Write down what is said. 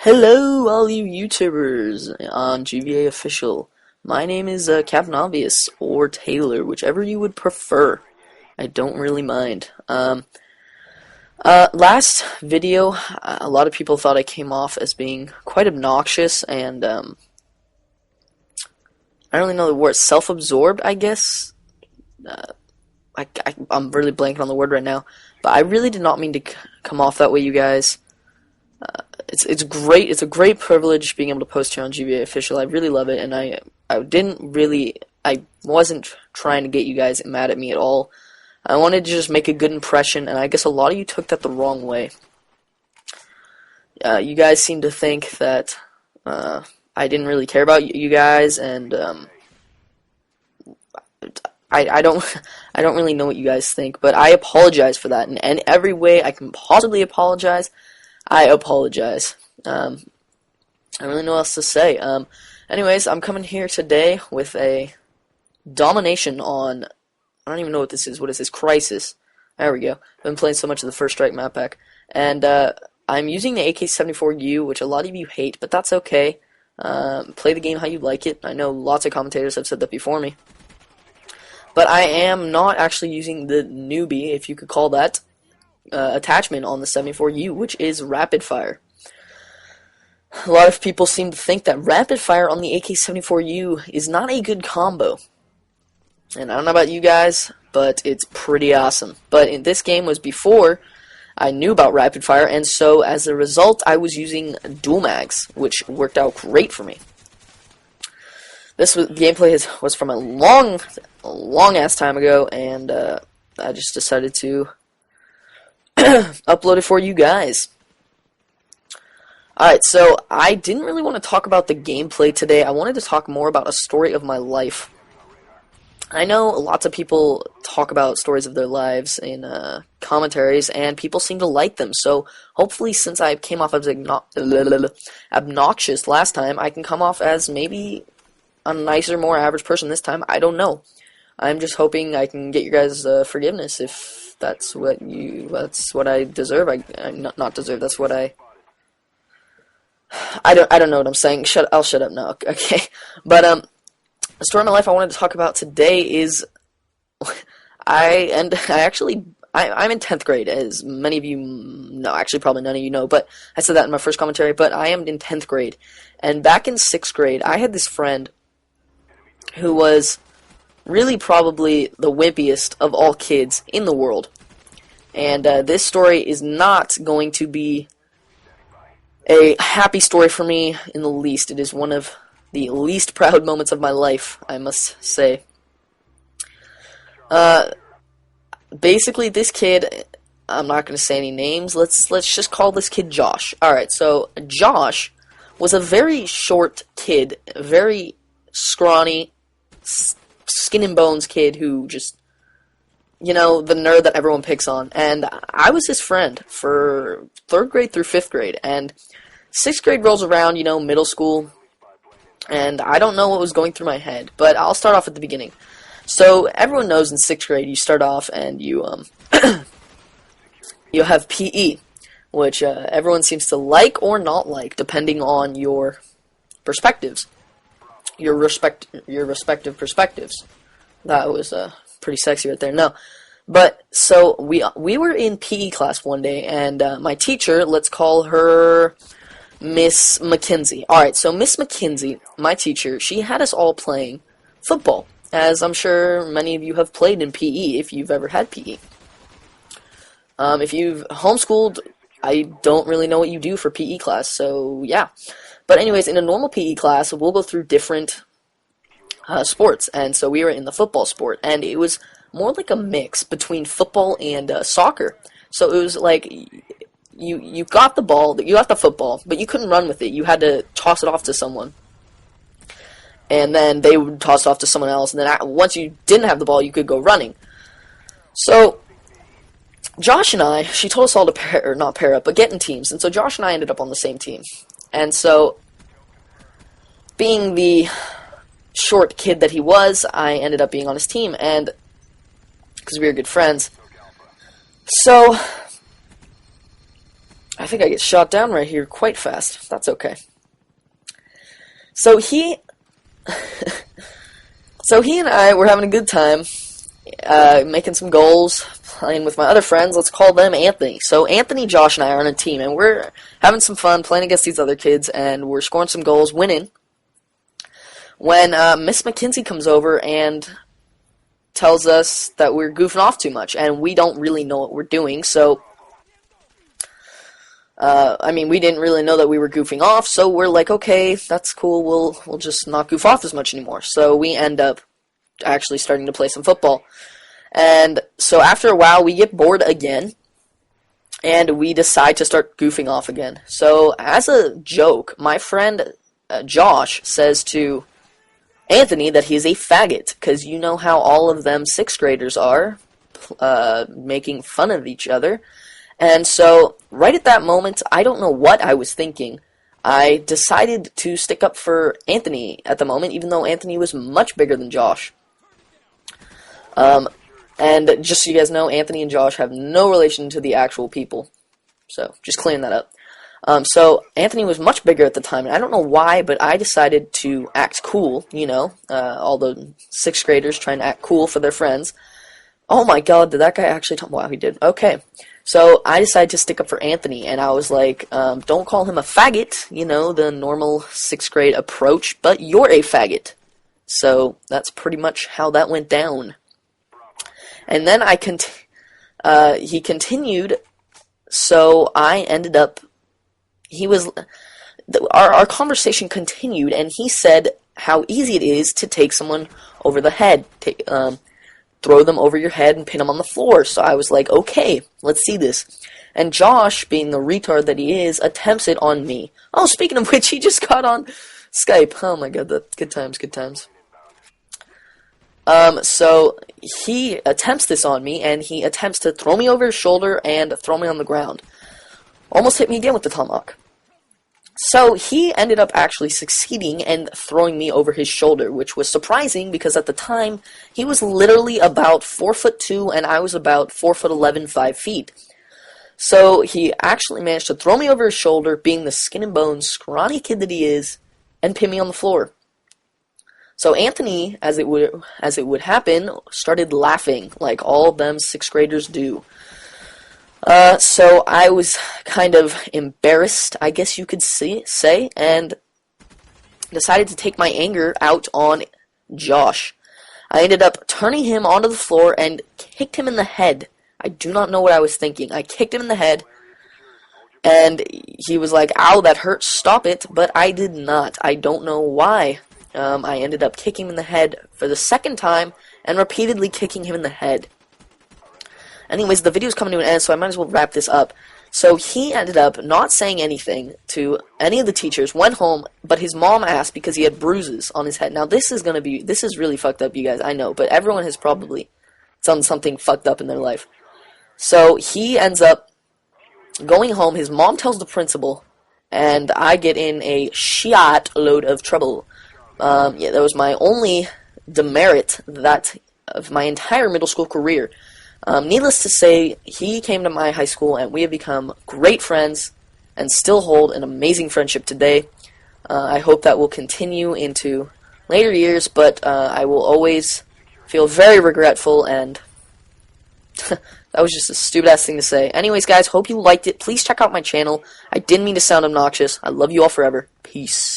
Hello, all you YouTubers on GVA Official. My name is Captain Obvious, or Taylor, whichever you would prefer. I don't really mind. Last video, a lot of people thought I came off as being quite obnoxious and, I don't really know the word, self-absorbed, I guess? I'm really blanking on the word right now, but I really did not mean to come off that way, you guys. It's great. It's a great privilege being able to post here on GVA Official. I really love it, and I wasn't trying to get you guys mad at me at all. I wanted to just make a good impression, and I guess a lot of you took that the wrong way. You guys seem to think that I didn't really care about you guys, and I don't really know what you guys think, but I apologize for that in every way I can possibly apologize. I apologize. I don't really know what else to say. Anyways, I'm coming here today with a domination on, I don't even know what this is. What is this? Crisis. There we go. I've been playing so much of the First Strike map pack. And I'm using the AK-74U, which a lot of you hate, but that's okay. Play the game how you like it. I know lots of commentators have said that before me. But I am not actually using the newbie, if you could call that, attachment on the 74U, which is rapid fire. A lot of people seem to think that rapid fire on the AK-74U is not a good combo. And I don't know about you guys, but it's pretty awesome. But in this game was before I knew about rapid fire, and so as a result I was using dual mags, which worked out great for me. Gameplay was from a long ass time ago, and I just decided to upload it for you guys. Alright, so I didn't really want to talk about the gameplay today. I wanted to talk more about a story of my life. I know lots of people talk about stories of their lives in commentaries, and people seem to like them. So hopefully, since I came off as obnoxious last time, I can come off as maybe a nicer, more average person this time. I don't know. I'm just hoping I can get your guys' forgiveness if that's what I deserve. Not deserve. That's what I don't know what I'm saying. I'll shut up now. Okay. But the story of my life I wanted to talk about today is I'm in 10th grade, as many of you know. Actually, probably none of you know, but I said that in my first commentary. But I am in 10th grade, and back in 6th grade, I had this friend who was really probably the wimpiest of all kids in the world. And this story is not going to be a happy story for me in the least. It is one of the least proud moments of my life, I must say. Basically, this kid, I'm not going to say any names. Let's just call this kid Josh. Alright, so Josh was a very short kid, a very scrawny, skin and bones kid who just, you know, the nerd that everyone picks on. And I was his friend for 3rd grade through 5th grade. And 6th grade rolls around, you know, middle school. And I don't know what was going through my head. But I'll start off at the beginning. So everyone knows in 6th grade you start off and you you have PE, which everyone seems to like or not like, depending on your perspectives. Your respective perspectives. That was pretty sexy right there. No, but so we were in PE class one day, and my teacher, let's call her Miss McKenzie. All right, so Miss McKenzie, my teacher, she had us all playing football, as I'm sure many of you have played in PE if you've ever had PE. If you've homeschooled, I don't really know what you do for PE class, so yeah. But anyways, in a normal PE class, we'll go through different sports, and so we were in the football sport, and it was more like a mix between football and soccer. So it was like you got the ball, you got the football, but you couldn't run with it. You had to toss it off to someone, and then they would toss it off to someone else, and then once you didn't have the ball, you could go running. So Josh and I, she told us all to not pair up, but get in teams, and so Josh and I ended up on the same team. And so, being the short kid that he was, I ended up being on his team, and because we were good friends. So I think I get shot down right here quite fast. That's okay. So he and I were having a good time, making some goals, playing with my other friends. Let's call them Anthony. So Anthony, Josh, and I are on a team, and we're having some fun playing against these other kids, and we're scoring some goals, winning. When Miss McKinsey comes over and tells us that we're goofing off too much, and we don't really know what we're doing, so we didn't really know that we were goofing off, so we're like, okay, that's cool, we'll just not goof off as much anymore. So we end up actually starting to play some football. And so after a while, we get bored again, and we decide to start goofing off again. So as a joke, my friend Josh says to Anthony that he's a faggot, because you know how all of them 6th graders are, making fun of each other. And so, right at that moment, I don't know what I was thinking. I decided to stick up for Anthony at the moment, even though Anthony was much bigger than Josh. And just so you guys know, Anthony and Josh have no relation to the actual people. So, just clearing that up. So, Anthony was much bigger at the time, and I don't know why, but I decided to act cool, all the 6th graders trying to act cool for their friends. Oh my god, did that guy actually talk? Wow, he did. Okay. So I decided to stick up for Anthony, and I was like, don't call him a faggot, the normal 6th grade approach, but you're a faggot. So that's pretty much how that went down. And then he continued, so I ended up, our conversation continued, and he said how easy it is to take someone over the head, throw them over your head and pin them on the floor. So I was like, okay, let's see this. And Josh, being the retard that he is, attempts it on me. Oh, speaking of which, he just got on Skype. Oh my god, good times, good times. So he attempts this on me, and he attempts to throw me over his shoulder and throw me on the ground. Almost hit me again with the tomahawk. So he ended up actually succeeding and throwing me over his shoulder, which was surprising because at the time he was literally about 4'2" and I was about 4'11", 5 feet. So he actually managed to throw me over his shoulder, being the skin and bones, scrawny kid that he is, and pin me on the floor. So Anthony, as it would happen, started laughing like all them 6th graders do. So I was kind of embarrassed, I guess you could say, and decided to take my anger out on Josh. I ended up turning him onto the floor and kicked him in the head. I do not know what I was thinking. I kicked him in the head, and he was like, ow, that hurts, stop it, but I did not. I don't know why. I ended up kicking him in the head for the 2nd time, and repeatedly kicking him in the head. Anyways, the video's coming to an end, so I might as well wrap this up. So he ended up not saying anything to any of the teachers, went home, but his mom asked because he had bruises on his head. Now, this is really fucked up, you guys, I know, but everyone has probably done something fucked up in their life. So he ends up going home, his mom tells the principal, and I get in a shit load of trouble. That was my only demerit of my entire middle school career. Needless to say, he came to my high school, and we have become great friends, and still hold an amazing friendship today. I hope that will continue into later years, but I will always feel very regretful, and that was just a stupid-ass thing to say. Anyways, guys, hope you liked it. Please check out my channel. I didn't mean to sound obnoxious. I love you all forever. Peace.